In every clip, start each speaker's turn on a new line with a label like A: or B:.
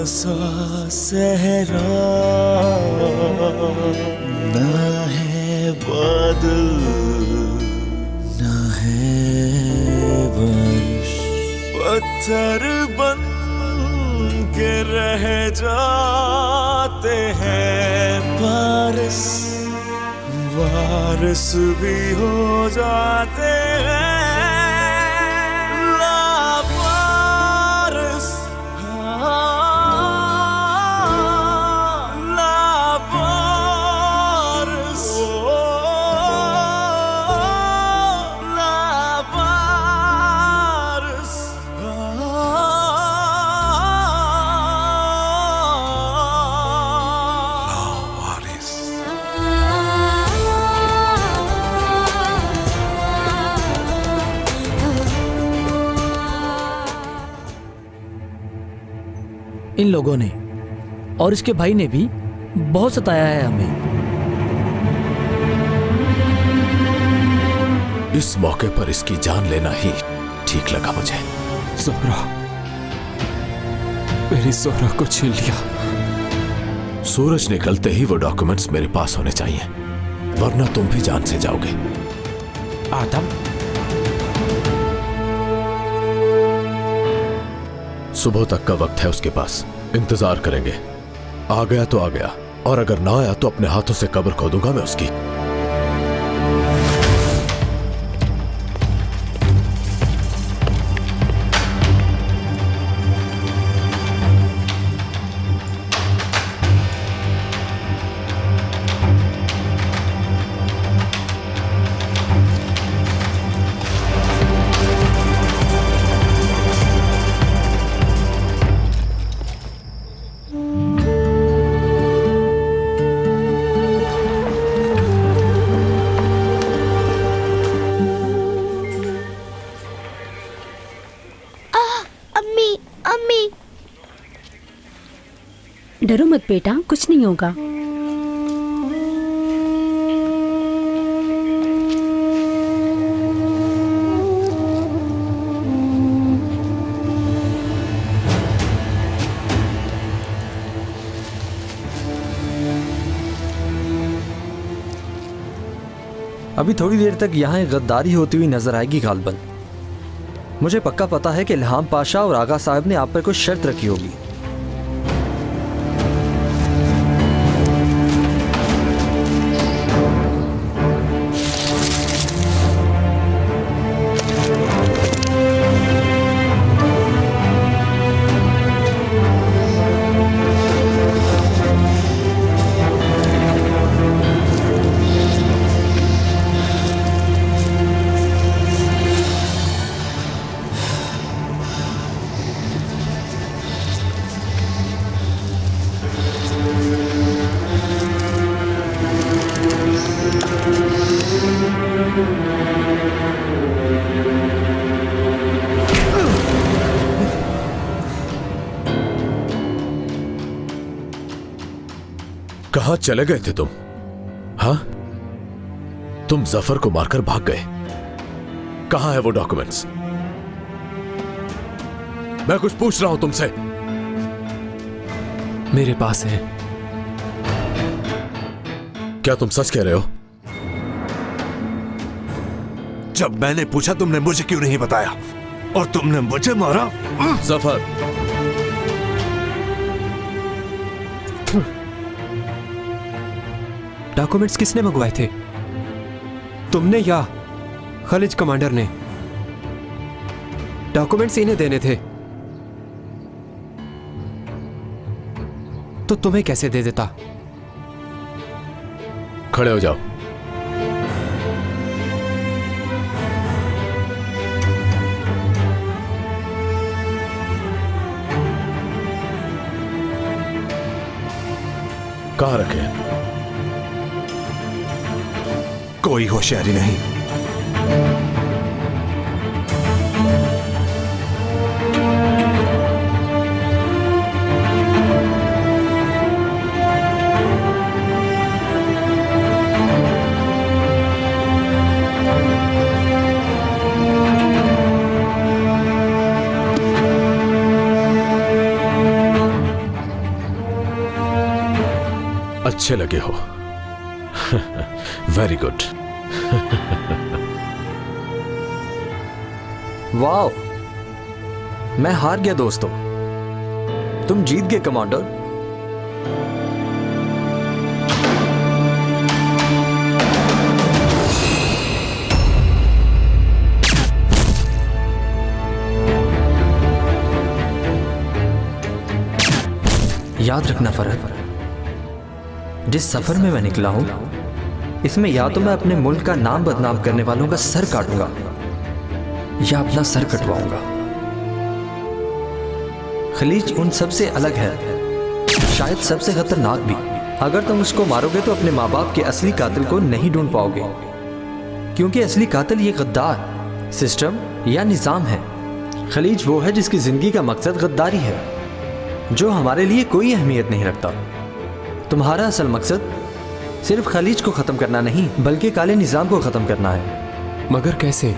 A: सा सहरा, ना है बादल ना है बारिश, पत्थर बन के रह जाते हैं बारिश, वारिस भी हो जाते हैं लावारिस, लावारिस, लावारिस।
B: इन लोगों ने और इसके भाई ने भी बहुत सताया है हमें।
C: इस मौके पर इसकी जान लेना ही ठीक लगा मुझे।
D: ज़ोहरा, मेरी ज़ोहरा को छीन लिया।
C: सूरज निकलते ही वो डॉक्यूमेंट्स मेरे पास होने चाहिए, वरना तुम भी जान से जाओगे।
D: आदम,
C: सुबह तक का वक्त है उसके पास, इंतजार करेंगे। आ गया तो आ गया, और अगर ना आया तो अपने हाथों से कब्र खोदूंगा मैं उसकी।
E: डरो मत बेटा, कुछ नहीं होगा।
D: अभी थोड़ी देर तक यहाँ गद्दारी होती हुई नजर आएगी गालबन। मुझे पक्का पता है कि इल्हाम पाशा और आगा साहब ने आप पर कुछ शर्त रखी होगी।
C: कहां चले गए थे तुम? हाँ, तुम जफर को मारकर भाग गए। कहां है वो डॉक्यूमेंट्स? मैं कुछ पूछ रहा हूं तुमसे।
D: मेरे पास है।
C: क्या तुम सच कह रहे हो?
F: जब मैंने पूछा तुमने मुझे क्यों नहीं बताया, और तुमने मुझे मारा।
C: जफर,
D: डॉक्यूमेंट्स किसने मंगवाए थे, तुमने या खालिद कमांडर ने? डॉक्यूमेंट्स इन्हें देने थे तो तुम्हें कैसे दे देता?
C: खड़े हो जाओ। कहां रखे?
F: कोई होशियारी नहीं।
C: अच्छे लगे हो। Very good.
D: वाओ, मैं हार गया दोस्तों, तुम जीत गए कमांडर। याद रखना फरहत, जिस सफर में मैं निकला हूं, इसमें या तो मैं अपने मुल्क का नाम बदनाम करने वालों का सर काटूंगा या अपना सर कटवाऊंगा। खलीज उन सबसे अलग है, शायद सबसे खतरनाक भी। अगर तुम उसको मारोगे तो अपने माँ बाप के असली कातिल को नहीं ढूंढ पाओगे, क्योंकि असली कातिल ये गद्दार सिस्टम या निजाम है। खलीज वो है जिसकी जिंदगी का मकसद गद्दारी है, जो हमारे लिए कोई अहमियत नहीं रखता। तुम्हारा असल मकसद सिर्फ खलीज को खत्म करना नहीं, बल्कि काले निजाम को खत्म करना है।
G: मगर कैसे?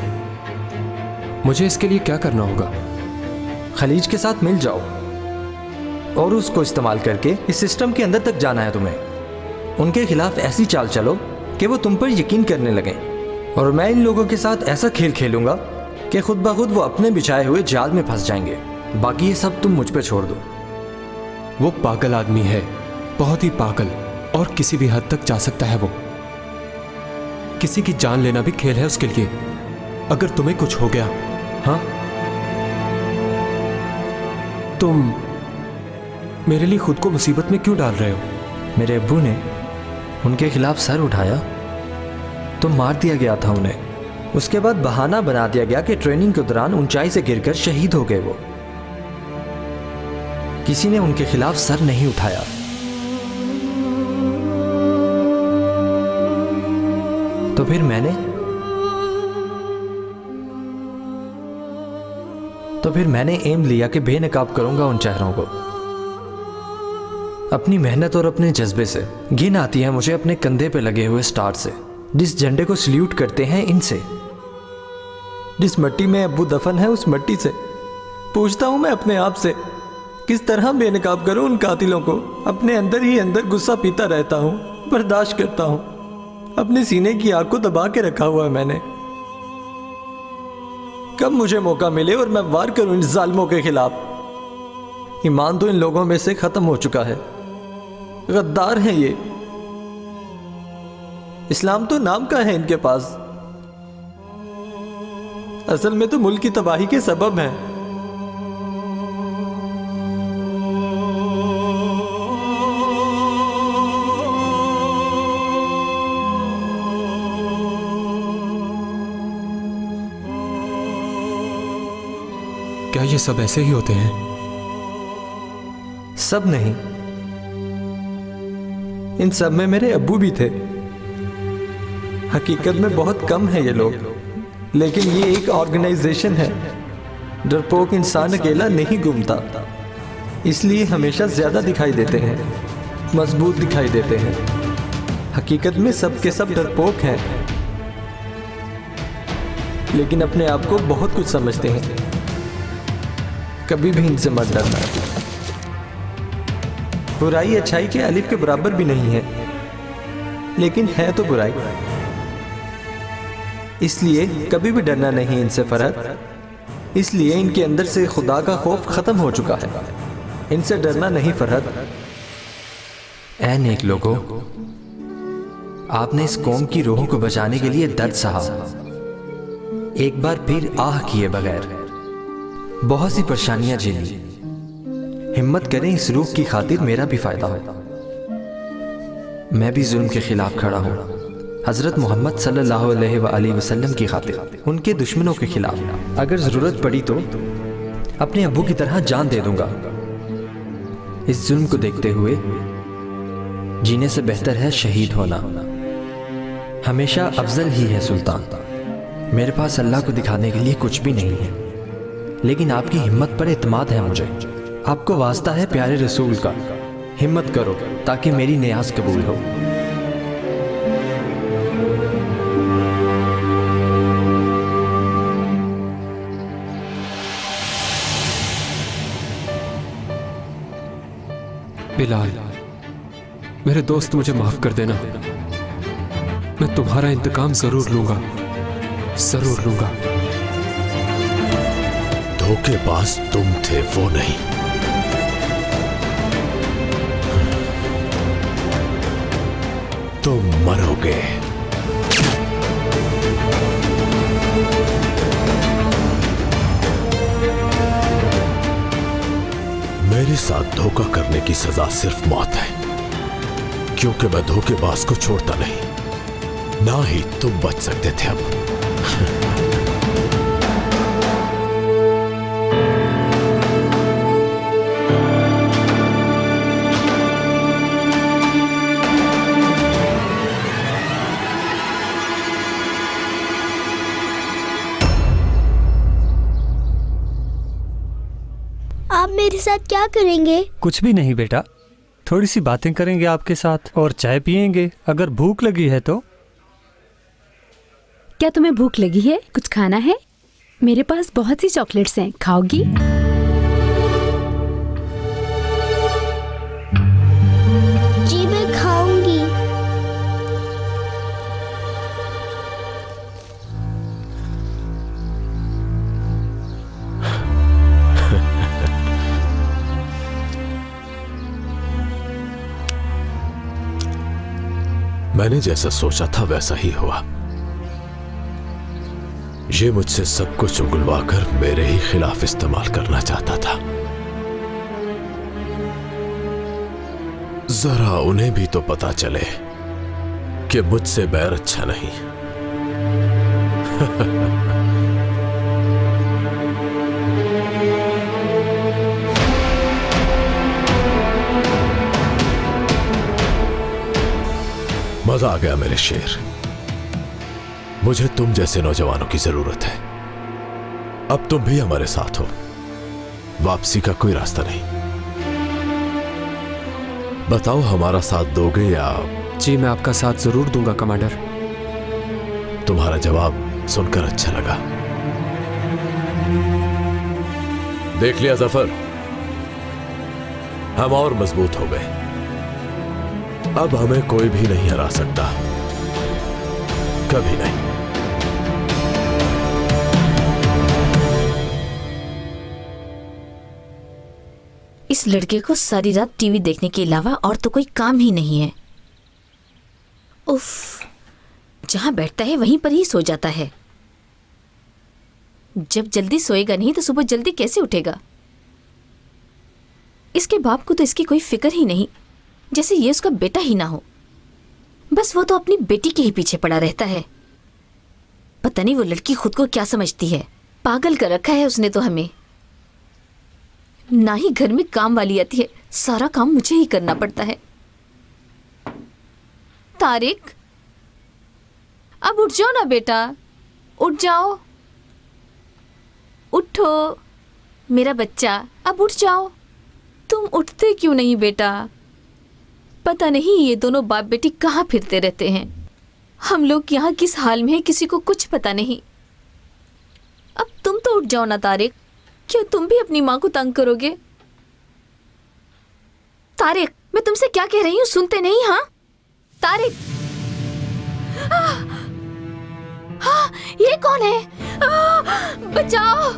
G: मुझे इसके लिए क्या करना होगा?
D: खलीज के साथ मिल जाओ और उसको इस्तेमाल करके इस सिस्टम के अंदर तक जाना है तुम्हें। उनके खिलाफ ऐसी चाल चलो कि वो तुम पर यकीन करने लगें, और मैं इन लोगों के साथ ऐसा खेल खेलूंगा कि खुद ब खुद वो अपने बिछाए हुए जाल में फंस जाएंगे। बाकी ये सब तुम मुझ पर छोड़ दो।
G: वो पागल आदमी है, बहुत ही पागल, और किसी भी हद तक जा सकता है वो। किसी की जान लेना भी खेल है उसके लिए। अगर तुम्हें कुछ हो गया, हाँ, तुम मेरे लिए खुद को मुसीबत में क्यों डाल रहे हो?
D: मेरे अब्बू ने उनके खिलाफ सर उठाया तो मार दिया गया था उन्हें। उसके बाद बहाना बना दिया गया कि ट्रेनिंग के दौरान ऊंचाई से गिरकर शहीद हो गए वो। किसी ने उनके खिलाफ सर नहीं उठाया। तो फिर मैंने एम लिया कि बेनकाब करूंगा उन चेहरों को, अपनी मेहनत और अपने जज्बे से। घिन आती है मुझे अपने कंधे पे लगे हुए स्टार से, जिस झंडे को सल्यूट करते हैं इनसे। जिस मिट्टी में अब्बू दफन है उस मिट्टी से पूछता हूं मैं अपने आप से, किस तरह बेनकाब करूं उन कातिलों को। अपने अंदर ही अंदर गुस्सा पीता रहता हूं, बर्दाश्त करता हूं। अपने सीने की आग को दबा के रखा हुआ है मैंने। कब मुझे मौका मिले और मैं वार करूं इन जालिमों के खिलाफ। ईमान तो इन लोगों में से खत्म हो चुका है, गद्दार हैं ये। इस्लाम तो नाम का है इनके पास, असल में तो मुल्क की तबाही के सबब हैं।
G: क्या ये सब ऐसे ही होते हैं?
D: सब नहीं, इन सब में मेरे अब्बू भी थे। हकीकत में बहुत कम है ये लोग, लेकिन ये एक ऑर्गेनाइजेशन है। डरपोक इंसान अकेला नहीं घूमता, इसलिए हमेशा ज्यादा दिखाई देते हैं, मजबूत दिखाई देते हैं। हकीकत में सब के सब डरपोक हैं, लेकिन अपने आप को बहुत कुछ समझते हैं। कभी भी इनसे मत डरना। बुराई अच्छाई के अलिफ के बराबर भी नहीं है, लेकिन है तो बुराई, इसलिए कभी भी डरना नहीं इनसे फरहत। इसलिए इनके अंदर से खुदा का खौफ खत्म हो चुका है। इनसे डरना नहीं फरहत। ऐ नेक लोगों, आपने इस कौम की रूह को बचाने के लिए दर्द सहा, एक बार फिर आह किए बगैर बहुत सी परेशानियां झेली। हिम्मत करें इस रूह की खातिर मेरा भी फायदा हो। मैं भी जुल्म के खिलाफ खड़ा हूं, हजरत मोहम्मद सल्लल्लाहु अलैहि वसल्लम की खातिर, उनके दुश्मनों के खिलाफ। अगर जरूरत पड़ी तो अपने अब्बू की तरह जान दे दूंगा। इस जुल्म को देखते हुए जीने से बेहतर है शहीद होना। हमेशा अफजल ही है सुल्तान। मेरे पास अल्लाह को दिखाने के लिए कुछ भी नहीं है, लेकिन आपकी हिम्मत पर इत्मीनान है मुझे। आपको वास्ता है प्यारे रसूल का, हिम्मत करो ताकि मेरी नियाज कबूल हो।
G: बिलाल, मेरे दोस्त मुझे माफ कर देना। मैं तुम्हारा इंतकाम जरूर लूंगा, जरूर लूंगा।
C: धोखेबाज तुम थे, वो नहीं। तुम मरोगे। मेरे साथ धोखा करने की सजा सिर्फ मौत है, क्योंकि मैं धोखेबाज को छोड़ता नहीं। ना ही तुम बच सकते थे अब।
H: आप मेरे साथ क्या करेंगे?
I: कुछ भी नहीं बेटा, थोड़ी सी बातें करेंगे आपके साथ और चाय पियेंगे। अगर भूख लगी है तो।
E: क्या तुम्हें भूख लगी है? कुछ खाना है? मेरे पास बहुत सी चॉकलेट्स हैं, खाओगी?
H: जी मैं खाऊंगी।
C: मैंने जैसा सोचा था वैसा ही हुआ। ये मुझसे सब कुछ उगलवाकर मेरे ही खिलाफ इस्तेमाल करना चाहता था। जरा उन्हें भी तो पता चले कि मुझसे बैर अच्छा नहीं। मजा आ गया मेरे शेर। मुझे तुम जैसे नौजवानों की जरूरत है। अब तुम भी हमारे साथ हो। वापसी का कोई रास्ता नहीं। बताओ, हमारा साथ दोगे या?
G: जी मैं आपका साथ जरूर दूंगा कमांडर।
C: तुम्हारा जवाब सुनकर अच्छा लगा। देख लिया जफर, हम और मजबूत हो गए। अब हमें कोई भी नहीं हरा सकता, कभी नहीं।
J: इस लड़के को सारी रात टीवी देखने के अलावा और तो कोई काम ही नहीं है। उफ, जहां बैठता है वहीं पर ही सो जाता है। जब जल्दी सोएगा नहीं तो सुबह जल्दी कैसे उठेगा? इसके बाप को तो इसकी कोई फिक्र ही नहीं, जैसे ये उसका बेटा ही ना हो। बस वो तो अपनी बेटी के ही पीछे पड़ा रहता है। पता नहीं वो लड़की खुद को क्या समझती है। पागल कर रखा है उसने तो हमें। ना ही घर में काम वाली आती है, सारा काम मुझे ही करना पड़ता है। तारिक, अब उठ जाओ ना बेटा, उठ जाओ। उठो मेरा बच्चा, अब उठ जाओ। तुम उठते क्यों नहीं बेटा? पता नहीं ये दोनों बाप बेटी कहाँ फिरते रहते हैं। हम लोग यहाँ किस हाल में हैं किसी को कुछ पता नहीं। अब तुम तो उठ जाओ ना तारिक। क्या तुम भी अपनी माँ को तंग करोगे? तारिक, मैं तुमसे क्या कह रही हूँ सुनते नहीं? हाँ तारिक। हाँ, ये कौन है? बचाओ,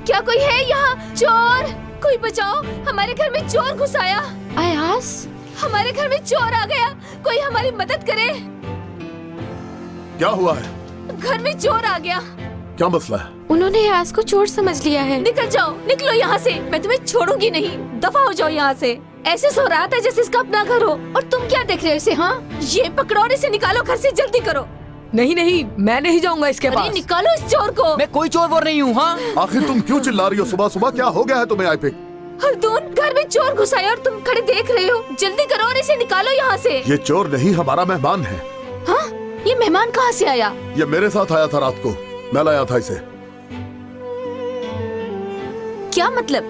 J: क्या कोई है यहाँ? चोर, कोई बचाओ, हमारे घर में चोर घुस आया। अयास, हमारे घर में चोर आ गया, कोई हमारी मदद करे।
F: क्या हुआ है?
J: घर में चोर आ गया।
F: क्या मसला है?
J: उन्होंने यास को चोर समझ लिया है। निकल जाओ, निकलो यहाँ से, मैं तुम्हें छोड़ूंगी नहीं। दफा हो जाओ यहाँ से। ऐसे सो रहा था जैसे इसका अपना घर हो, और तुम क्या देख रहे हो इसे? हाँ, ये पकड़ो और इसे निकालो घर से, जल्दी करो।
B: नहीं नहीं, मैं नहीं जाऊंगा इसके पास।
J: अरे निकालो इस चोर को।
B: मैं कोई चोर वोर नहीं हूँ। हाँ,
F: आखिर तुम क्यों चिल्ला रही हो सुबह सुबह? क्या हो गया है तुम्हें? आई पिक,
J: हरदून, घर में चोर घुस आया और तुम खड़े देख रहे हो। जल्दी करो और इसे निकालो यहाँ से।
F: ये चोर नहीं, हमारा मेहमान है।
J: हाँ, ये मेहमान कहाँ से आया?
F: ये मेरे साथ आया था रात को, मैं लाया था इसे।
J: क्या मतलब?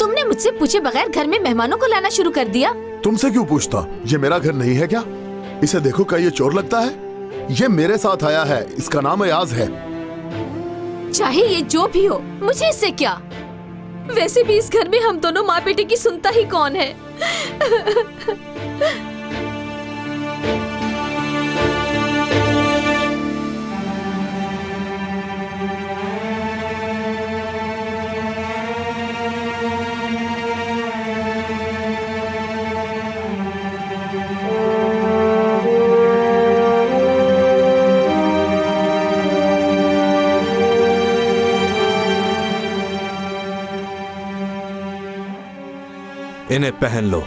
J: तुमने मुझसे पूछे बगैर घर में मेहमानों को लाना शुरू कर दिया?
F: तुमसे क्यों पूछता? ये मेरा घर नहीं है क्या? इसे देखो, क्या ये चोर लगता है? ये मेरे साथ आया है, इसका नाम अयाज है।
J: चाहे ये जो भी हो, मुझे इससे क्या? वैसे भी इस घर में हम दोनों माँ बेटे की सुनता ही कौन है?
K: इन्हें पहन लो।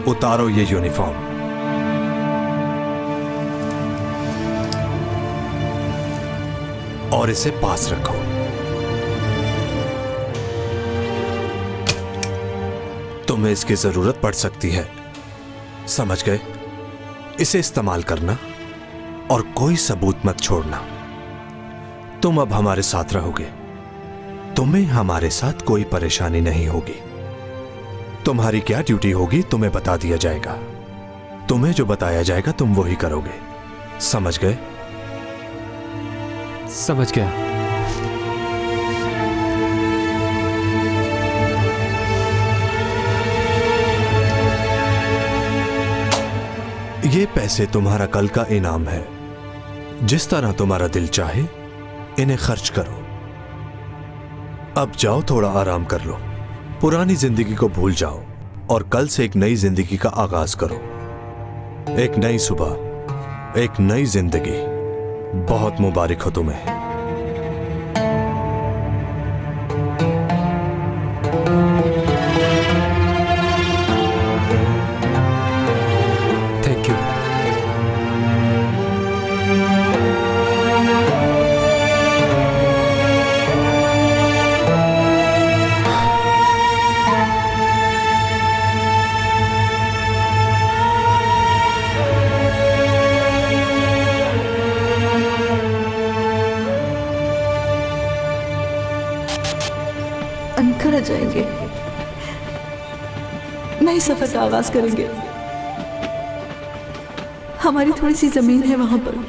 K: उतारो ये यूनिफॉर्म। और इसे पास रखो। तुम्हें इसकी जरूरत पड़ सकती है, समझ गए? इसे इस्तेमाल करना और कोई सबूत मत छोड़ना। तुम अब हमारे साथ रहोगे। तुम्हें हमारे साथ कोई परेशानी नहीं होगी। तुम्हारी क्या ड्यूटी होगी तुम्हें बता दिया जाएगा। तुम्हें जो बताया जाएगा तुम वही करोगे, समझ गए?
G: समझ गया।
K: ये पैसे तुम्हारा कल का इनाम है। जिस तरह तुम्हारा दिल चाहे इन्हें खर्च करो। अब जाओ, थोड़ा आराम कर लो। पुरानी जिंदगी को भूल जाओ और कल से एक नई जिंदगी का आगाज करो। एक नई सुबह, एक नई जिंदगी। बहुत मुबारक हो तुम्हें।
G: Thank you.
L: अनकर जाएंगे, नए सफर का आगाज करेंगे। हमारी थोड़ी सी जमीन है वहां पर।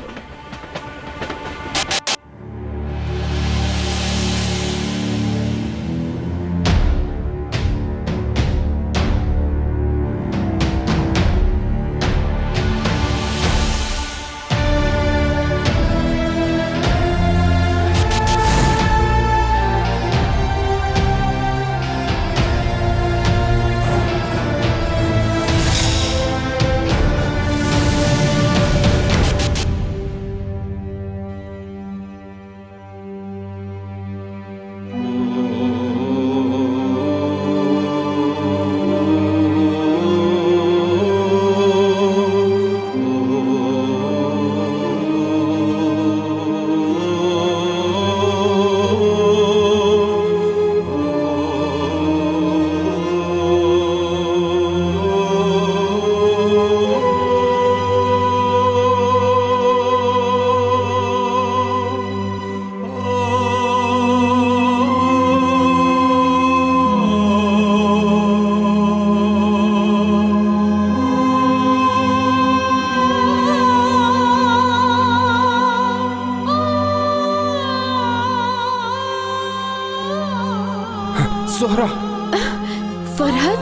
G: ज़ोहरा।
E: फरहत,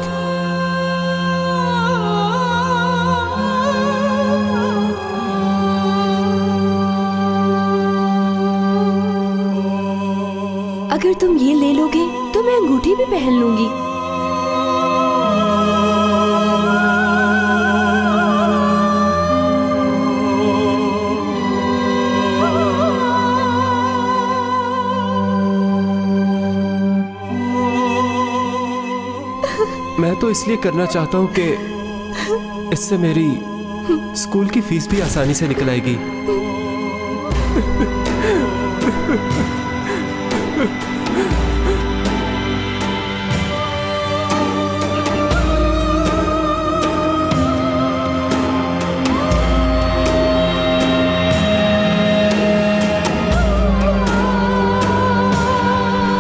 E: अगर तुम ये ले लोगे तो मैं अंगूठी भी पहन लूंगी।
G: मैं तो इसलिए करना चाहता हूँ कि इससे मेरी स्कूल की फीस भी आसानी से निकल आएगी।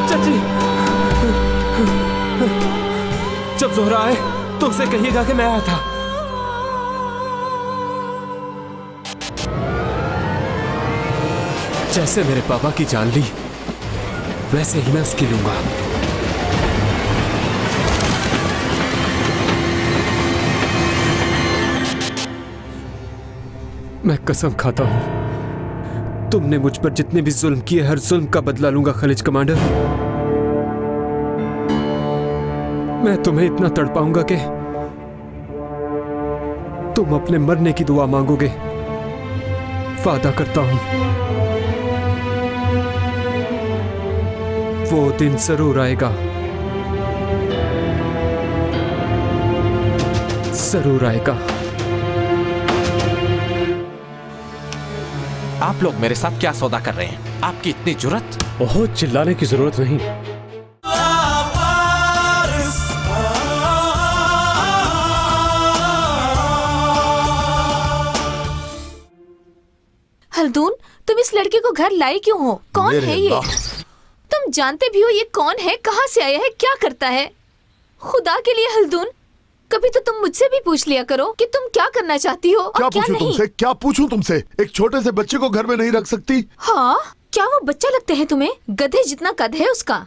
G: चाची, जब ज़ोहरा आए तो उसे कहिएगा कि मैं आया था। जैसे मेरे पापा की जान ली वैसे ही मैं उसकी लूंगा। मैं कसम खाता हूं तुमने मुझ पर जितने भी जुल्म किए हर जुल्म का बदला लूंगा खलीज कमांडर। मैं तुम्हें इतना तड़पाऊंगा कि तुम अपने मरने की दुआ मांगोगे। वादा करता हूं वो दिन जरूर आएगा, जरूर आएगा।
M: आप लोग मेरे साथ क्या सौदा कर रहे हैं? आपकी इतनी जुर्रत?
C: बहुत चिल्लाने की जरूरत नहीं।
J: हल्दून, तुम इस लड़के को घर लाई क्यों हो? कौन है ये? तुम जानते भी हो ये कौन है, कहाँ से आया है, क्या करता है? खुदा के लिए हल्दून, कभी तो तुम मुझसे भी पूछ लिया करो कि तुम क्या करना चाहती हो और क्या नहीं।
F: क्या पूछूं तुमसे? एक छोटे से बच्चे को घर में नहीं रख सकती?
J: हाँ, क्या वो बच्चा लगते हैं तुम्हें? गधे जितना कद है उसका।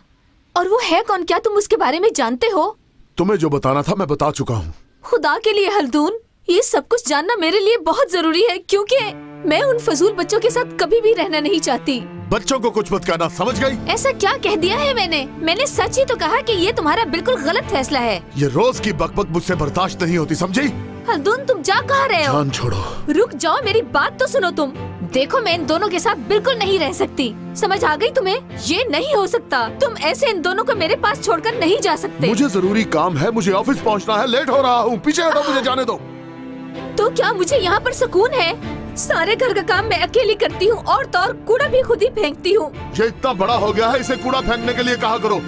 J: और वो है कौन, क्या तुम उसके बारे में जानते हो?
F: तुम्हें जो बताना था मैं बता चुका हूँ।
J: खुदा के लिए हल्दून, ये सब कुछ जानना मेरे लिए बहुत जरूरी है, क्योंकि मैं उन फजूल बच्चों के साथ कभी भी रहना नहीं चाहती।
F: बच्चों को कुछ मत कहना, समझ गई?
J: ऐसा क्या कह दिया है मैंने सच ही तो कहा कि ये तुम्हारा बिल्कुल गलत फैसला है।
F: ये रोज की बकबक मुझसे बर्दाश्त नहीं होती, समझी?
J: हल्दून, तुम जा कहाँ रहे हो?
F: जान छोड़ो।
J: रुक जाओ, मेरी बात तो सुनो तुम। देखो, मैं इन दोनों के साथ बिल्कुल नहीं रह सकती, समझ आ गई तुम्हें? ये नहीं हो सकता, तुम ऐसे इन दोनों को मेरे पास छोड़कर नहीं जा सकते।
F: मुझे जरूरी काम है, मुझे ऑफिस पहुँचना है, लेट हो रहा हूँ। पीछे हटो, मुझे जाने दो।
J: तो क्या मुझे यहाँ पर सुकून है? सारे घर का काम मैं अकेली करती हूँ और तो और कूड़ा भी खुद ही फेंकती हूँ।
F: ये इतना बड़ा हो गया है, इसे कूड़ा फेंकने के लिए कहा करो।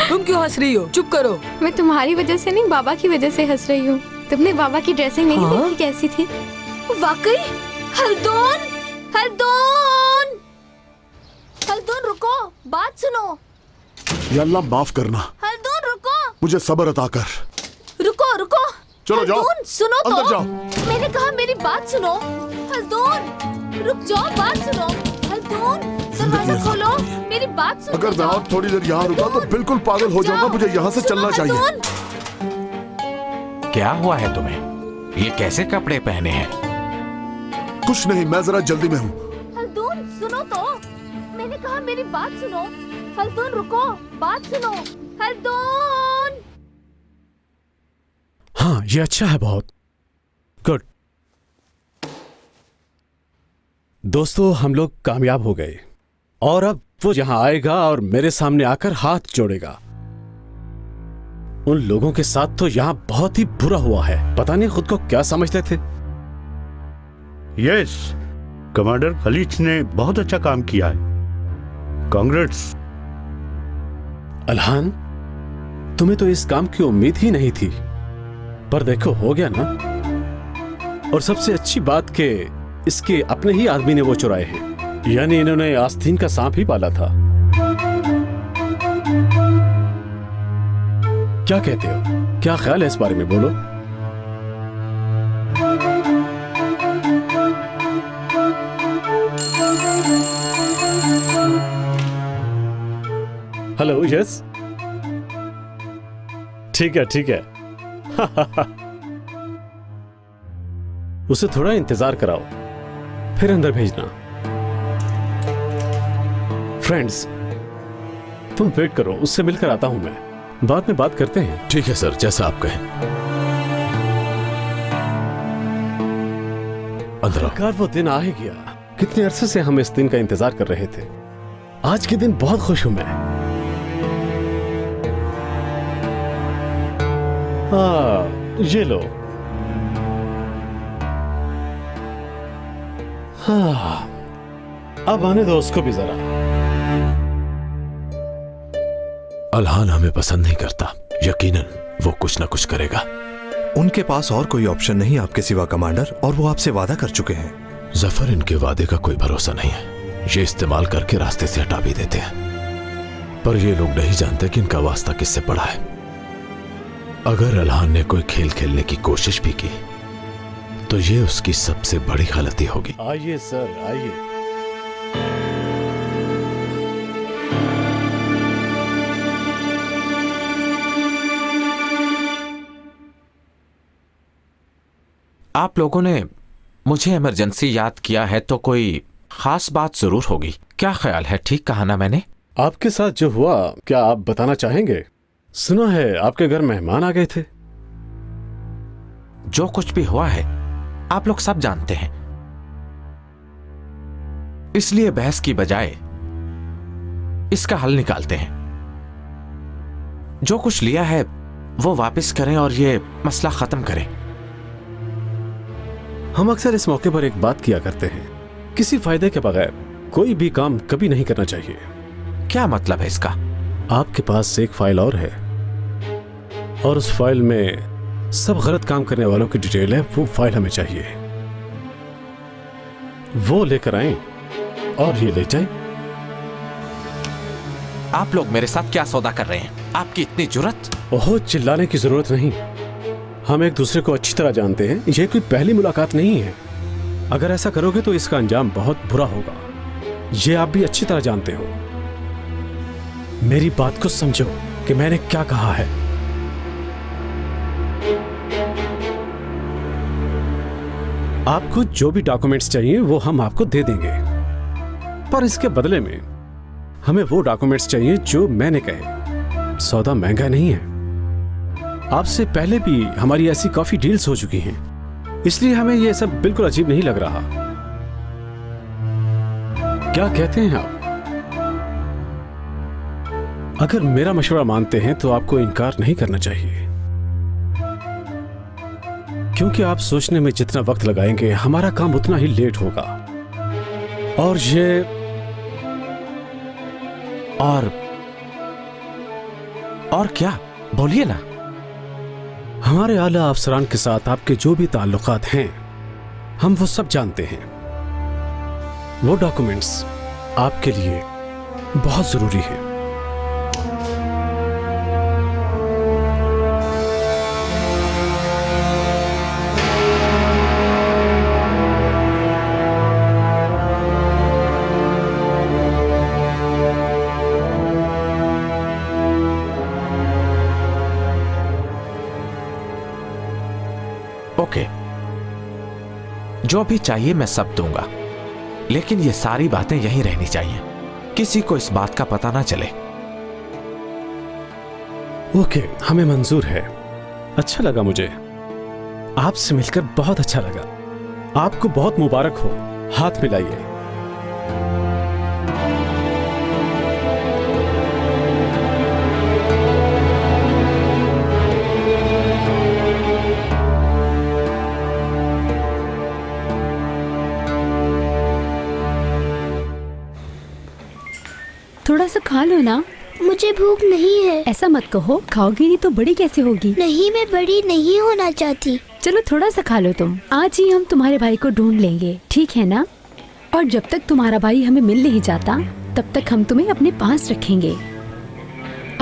L: तुम क्यों हंस रही हो? चुप करो।
E: मैं तुम्हारी वजह से नहीं, बाबा की वजह से हंस रही हूँ। तुमने बाबा की ड्रेसिंग नहीं देखी कैसी थी?
J: वाकई? हल्दून, हल्दून, हल्दून रुको, बात सुनो।
F: या अल्लाह माफ करना।
J: हल्दून रुको,
F: मुझे सब्र अता कर।
J: रुको रुको।
F: चलो जाओ,
J: सुनो तो।
F: अंदर जाओ।
J: मैंने कहा मेरी बात सुनो। हल्दून, रुक जाओ, बात सुनो। हल्दून, दरवाजा खोलो, मेरी बात सुनो।
F: अगर मैं और थोड़ी देर यहाँ रुका तो बिल्कुल पागल हो जाऊंगा। मुझे यहाँ से चलना चाहिए।
M: क्या हुआ है तुम्हें? ये कैसे कपड़े पहने हैं?
F: कुछ नहीं, मैं जरा जल्दी में हूँ।
J: हल्दून, सुनो तो, मैंने कहा मेरी बात सुनो। हल्दून रुको, बात सुनो। हल्दून।
C: हाँ, ये अच्छा है, बहुत गुड। दोस्तों, हम लोग कामयाब हो गए और अब वो यहां आएगा और मेरे सामने आकर हाथ जोड़ेगा। उन लोगों के साथ तो यहां बहुत ही बुरा हुआ है, पता नहीं खुद को क्या समझते थे।
N: यस, कमांडर खलीज ने बहुत अच्छा काम किया है। कांग्रेट्स।
C: अल्हान, तुम्हें तो इस काम की उम्मीद ही नहीं थी, पर देखो हो गया ना। और सबसे अच्छी बात के इसके अपने ही आदमी ने वो चुराए हैं, यानी इन्होंने आस्तीन का सांप ही पाला था। क्या कहते हो? क्या ख्याल है इस बारे में, बोलो। हेलो, यस, ठीक है ठीक है। उसे थोड़ा इंतजार कराओ, फिर अंदर भेजना। फ्रेंड्स, तुम वेट करो, उससे मिलकर आता हूं मैं, बाद में बात करते हैं। ठीक है सर, जैसा आप कहें। अंदर आओ। वो दिन आ ही गया। कितने अरसे से हम इस दिन का इंतजार कर रहे थे। आज के दिन बहुत खुश हूं मैं। हाँ, ये लो। हाँ, अब आने दो उसको भी जरा। अल्हान हमें पसंद नहीं करता, यकीनन वो कुछ ना कुछ करेगा।
K: उनके पास और कोई ऑप्शन नहीं आपके सिवा कमांडर, और वो आपसे वादा कर चुके हैं।
C: जफर, इनके वादे का कोई भरोसा नहीं है। ये इस्तेमाल करके रास्ते से हटा भी देते हैं, पर ये लोग नहीं जानते कि इनका वास्ता किससे पड़ा है। अगर अल्हान ने कोई खेल खेलने की कोशिश भी की तो ये उसकी सबसे बड़ी गलती होगी। आइए सर, आइए।
M: आप लोगों ने मुझे इमरजेंसी याद किया है तो कोई खास बात जरूर होगी। क्या ख्याल है, ठीक कहा ना मैंने?
C: आपके साथ जो हुआ, क्या आप बताना चाहेंगे? सुना है आपके घर मेहमान आ गए थे।
M: जो कुछ भी हुआ है आप लोग सब जानते हैं। इसलिए बहस की बजाय इसका हल निकालते हैं। जो कुछ लिया है वो वापस करें और ये मसला खत्म करें।
O: हम अक्सर इस मौके पर एक बात किया करते हैं, किसी फायदे के बगैर कोई भी काम कभी नहीं करना चाहिए।
M: क्या मतलब है इसका?
O: आपके पास एक फाइल और है और उस फाइल में सब गलत काम करने वालों की डिटेल है। वो फाइल हमें चाहिए, वो लेकर आए और ये ले जाएं।
M: आप लोग मेरे साथ क्या सौदा कर रहे हैं? आपकी इतनी जुर्रत?
O: ओहो, चिल्लाने की जरूरत नहीं, हम एक दूसरे को अच्छी तरह जानते हैं। यह कोई पहली मुलाकात नहीं है। अगर ऐसा करोगे तो इसका अंजाम बहुत बुरा होगा। ये आप भी अच्छी तरह जानते हो। मेरी बात को समझो कि मैंने क्या कहा है। आपको जो भी डॉक्यूमेंट्स चाहिए वो हम आपको दे देंगे, पर इसके बदले में हमें वो डॉक्यूमेंट्स चाहिए जो मैंने कहे। सौदा महंगा नहीं है। आपसे पहले भी हमारी ऐसी काफी डील्स हो चुकी हैं, इसलिए हमें यह सब बिल्कुल अजीब नहीं लग रहा। क्या कहते हैं आप? अगर मेरा मशवरा मानते हैं तो आपको इनकार नहीं करना चाहिए, क्योंकि आप सोचने में जितना वक्त लगाएंगे हमारा काम उतना ही लेट होगा। और ये
M: और क्या? बोलिए ना।
O: हमारे आला अफसरान के साथ आपके जो भी ताल्लुकात हैं हम वो सब जानते हैं। वो डॉक्यूमेंट्स आपके लिए बहुत जरूरी है।
M: ओके, जो भी चाहिए मैं सब दूंगा, लेकिन ये सारी बातें यहीं रहनी चाहिए, किसी को इस बात का पता ना चले।
O: ओके, हमें मंजूर है। अच्छा लगा मुझे, आपसे मिलकर बहुत अच्छा लगा। आपको बहुत मुबारक हो। हाथ मिलाइए।
E: थोड़ा सा खा लो ना।
H: मुझे भूख नहीं है।
E: ऐसा मत कहो, खाओगी नहीं तो बड़ी कैसे होगी?
H: नहीं, मैं बड़ी नहीं होना चाहती।
E: चलो थोड़ा सा खा लो तुम। आज ही हम तुम्हारे भाई को ढूंढ लेंगे, ठीक है ना? और जब तक तुम्हारा भाई हमें मिल नहीं जाता तब तक हम तुम्हें अपने पास रखेंगे।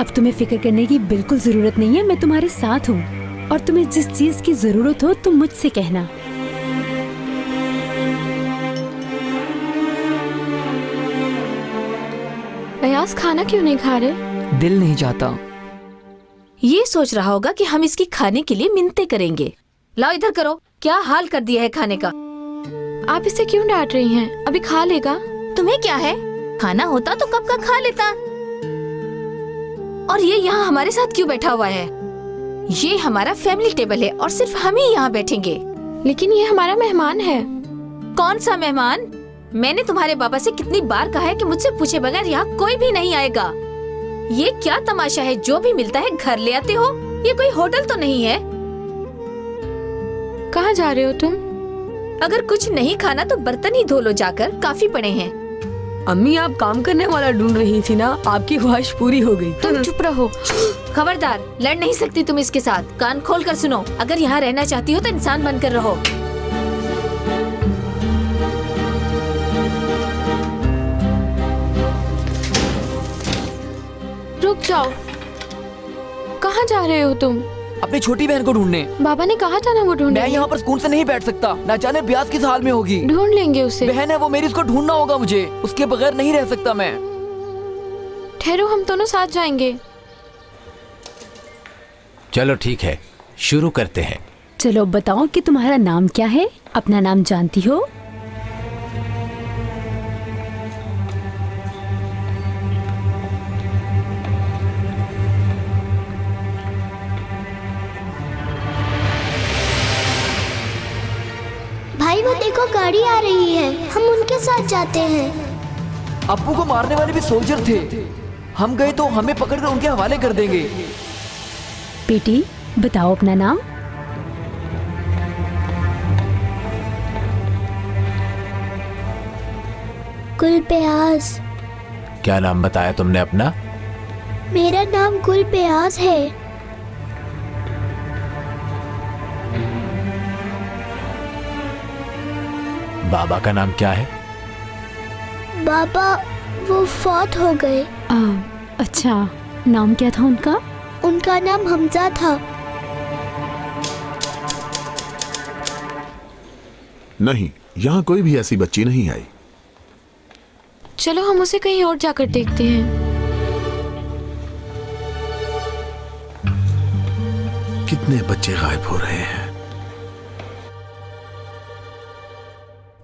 E: अब तुम्हें फिक्र करने की बिल्कुल जरूरत नहीं है, मैं तुम्हारे साथ हूँ। और तुम्हें जिस चीज की जरूरत हो तुम मुझसे कहना।
J: अयाज खाना क्यों नहीं खा रहे?
B: दिल नहीं चाहता।
J: ये सोच रहा होगा कि हम इसकी खाने के लिए मिन्नतें करेंगे। लाओ इधर करो, क्या हाल कर दिया है खाने का। आप इसे क्यों डांट रही हैं? अभी खा लेगा। तुम्हें क्या है? खाना होता तो कब का खा लेता। और ये यहाँ हमारे साथ क्यों बैठा हुआ है? ये हमारा फैमिली टेबल है और सिर्फ हम ही यहाँ बैठेंगे। लेकिन ये हमारा मेहमान है। कौन सा मेहमान? मैंने तुम्हारे बाबा से कितनी बार कहा है कि मुझसे पूछे बगैर यहाँ कोई भी नहीं आएगा। ये क्या तमाशा है? जो भी मिलता है घर ले आते हो। ये कोई होटल तो नहीं है। कहाँ जा रहे हो तुम? अगर कुछ नहीं खाना तो बर्तन ही धो लो जाकर, काफी पड़े हैं।
L: अम्मी, आप काम करने वाला ढूंढ रही थी ना, आपकी ख्वाहिश पूरी हो गई।
J: तुम चुप रहो। खबरदार, लड़ नहीं सकती तुम इसके साथ। कान खोल कर सुनो, अगर यहाँ रहना चाहती हो तो इंसान बनकर रहो। रुक जाओ। कहाँ जा रहे हो तुम?
B: अपनी छोटी बहन को ढूंढने।
J: बाबा ने कहा था ना वो ढूंढने।
B: मैं यहाँ पर सुकून से नहीं बैठ सकता, ना जाने ब्याज किस हाल में होगी।
J: ढूंढ लेंगे उसे।
B: बहन है वो मेरी, उसको ढूंढना होगा मुझे। उसके बगैर नहीं रह सकता मैं।
J: ठहरो, हम दोनों साथ जाएंगे।
M: चलो ठीक है, शुरू करते हैं।
E: चलो बताओ कि तुम्हारा नाम क्या है? अपना नाम जानती हो?
H: भाई वो देखो, गाड़ी गाड़ी आ रही है, हम उनके साथ जाते हैं।
D: अब्बू को मारने वाले भी सोल्जर थे। हम गए तो हमें पकड़कर उनके हवाले कर देंगे।
E: बेटी बताओ अपना नाम।
H: गुलबयाज।
M: क्या नाम बताया तुमने अपना?
H: मेरा नाम गुलबयाज है।
M: बाबा का नाम क्या है?
H: बाबा वो फौत हो गए।
E: अच्छा, नाम क्या था उनका?
H: उनका नाम हमजा था।
F: नहीं, यहाँ कोई भी ऐसी बच्ची नहीं आई।
L: चलो हम उसे कहीं और जाकर देखते हैं।
F: कितने बच्चे गायब हो रहे हैं।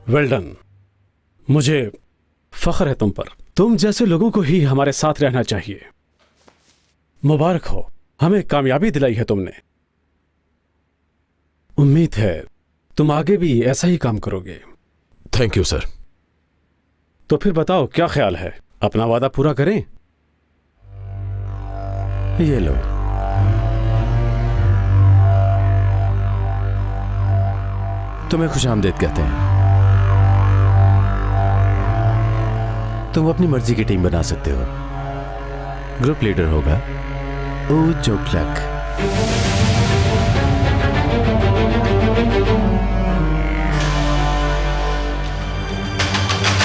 O: Well done. मुझे फख्र है तुम पर। तुम जैसे लोगों को ही हमारे साथ रहना चाहिए। मुबारक हो, हमें कामयाबी दिलाई है तुमने। उम्मीद है तुम आगे भी ऐसा ही काम करोगे।
C: Thank you sir.
O: तो फिर बताओ क्या ख्याल है, अपना वादा पूरा करें? ये लो।
P: तुम्हें खुशामदीद कहते हैं। तुम अपनी मर्जी की टीम बना सकते हो। ग्रुप लीडर होगा ऊचुकलक।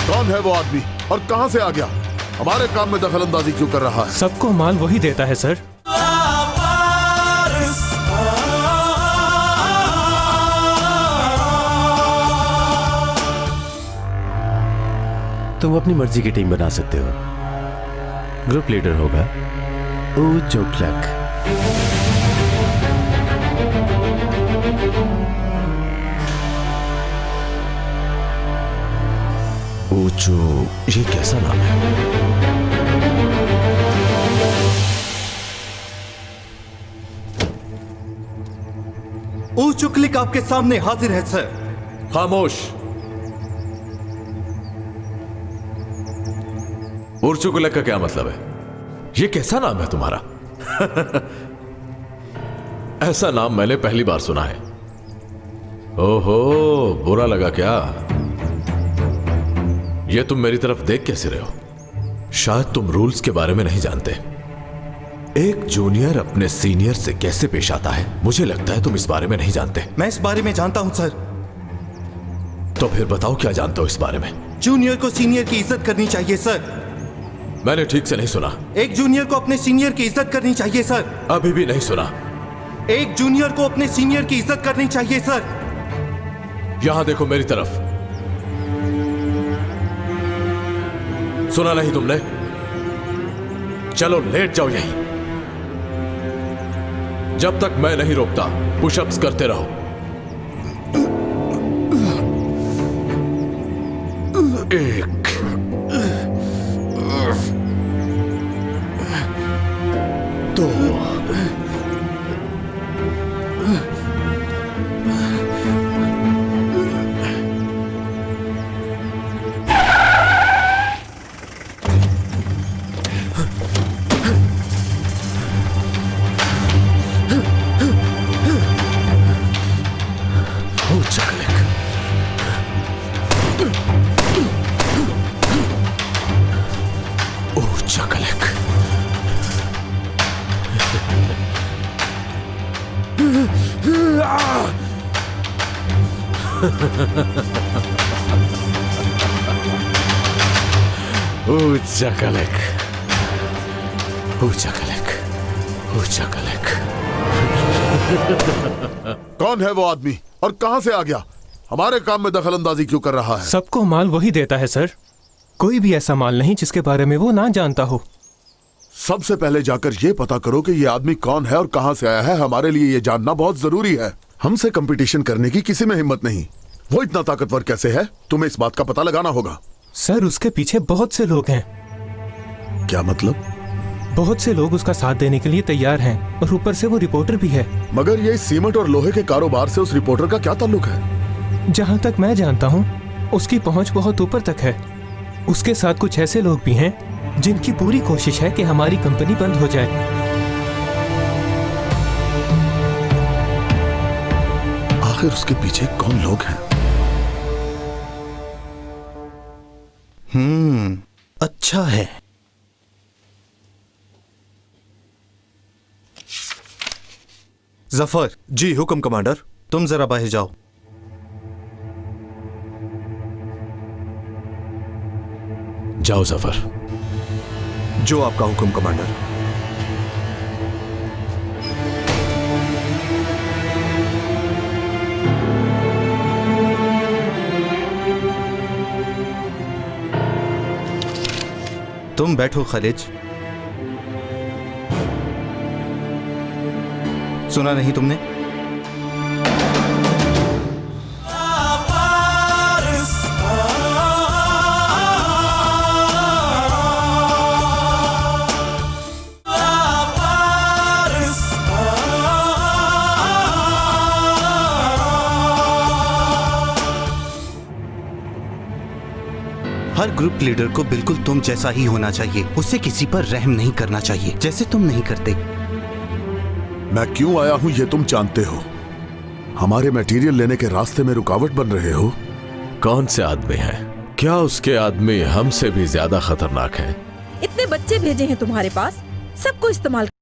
F: कौन है वो आदमी और कहां से आ गया? हमारे काम में दखल अंदाजी क्यों कर रहा है?
I: सबको माल वही देता है सर।
P: तुम अपनी मर्जी की टीम बना सकते हो। ग्रुप लीडर होगा ऊचुकलक।
C: ऊचू, ये कैसा नाम है?
Q: ऊचुकलिक आपके सामने हाजिर है सर।
C: खामोश। ऊचुकलक का क्या मतलब है? ये कैसा नाम है तुम्हारा? ऐसा नाम मैंने पहली बार सुना है। ओहो, बुरा लगा क्या? ये तुम मेरी तरफ देख कैसे रहे हो? शायद तुम रूल्स के बारे में नहीं जानते। एक जूनियर अपने सीनियर से कैसे पेश आता है, मुझे लगता है तुम इस बारे में नहीं जानते।
Q: मैं इस बारे में जानता हूं सर।
C: तो फिर बताओ क्या जानते हो इस बारे में?
Q: जूनियर को सीनियर की इज्जत करनी चाहिए सर।
C: मैंने ठीक से नहीं सुना।
Q: एक जूनियर को अपने सीनियर की इज्जत करनी चाहिए सर।
C: अभी भी नहीं सुना।
Q: एक जूनियर को अपने सीनियर की इज्जत करनी चाहिए सर।
C: यहां देखो मेरी तरफ। सुना नहीं तुमने? चलो लेट जाओ यहीं। जब तक मैं नहीं रोकता पुशअप्स करते रहो। एक, दो, ऊचुकलक, ऊचुकलक, ऊचुकलक।
F: कौन है वो आदमी और कहां से आ गया? हमारे काम में दखल अंदाजी क्यों कर रहा है?
I: सबको माल वही देता है सर। कोई भी ऐसा माल नहीं जिसके बारे में वो ना जानता हो।
F: सबसे पहले जाकर ये पता करो कि ये आदमी कौन है और कहां से आया है। हमारे लिए ये जानना बहुत जरूरी है। हमसे कंपटीशन करने की किसी में हिम्मत नहीं। वो इतना ताकतवर कैसे है, तुम्हें इस बात का पता लगाना होगा।
I: सर उसके पीछे बहुत से लोग हैं।
F: क्या मतलब?
I: बहुत से लोग उसका साथ देने के लिए तैयार हैं और ऊपर से वो रिपोर्टर भी है।
F: मगर ये सीमेंट और लोहे के कारोबार से उस रिपोर्टर का क्या ताल्लुक है?
I: जहां तक मैं जानता हूं
G: उसकी पहुंच बहुत ऊपर तक है। उसके साथ कुछ ऐसे लोग भी हैं जिनकी पूरी कोशिश है कि हमारी कंपनी बंद हो जाए।
F: आखिर उसके पीछे कौन लोग हैं?
Q: अच्छा है।
K: जफर। जी हुक्म कमांडर।
Q: तुम जरा बाहर जाओ।
C: जाओ जफर।
K: जो आपका हुक्म कमांडर।
Q: तुम बैठो खालिद। सुना नहीं तुमने? हर ग्रुप लीडर को बिल्कुल तुम जैसा ही होना चाहिए। उसे किसी पर रहम नहीं करना चाहिए, जैसे तुम नहीं करते।
F: मैं क्यों आया हूं ये तुम जानते हो। हमारे मटेरियल लेने के रास्ते में रुकावट बन रहे हो।
C: कौन से आदमी है? क्या उसके आदमी हमसे भी ज्यादा खतरनाक हैं?
R: इतने बच्चे भेजे हैं तुम्हारे पास, सबको इस्तेमाल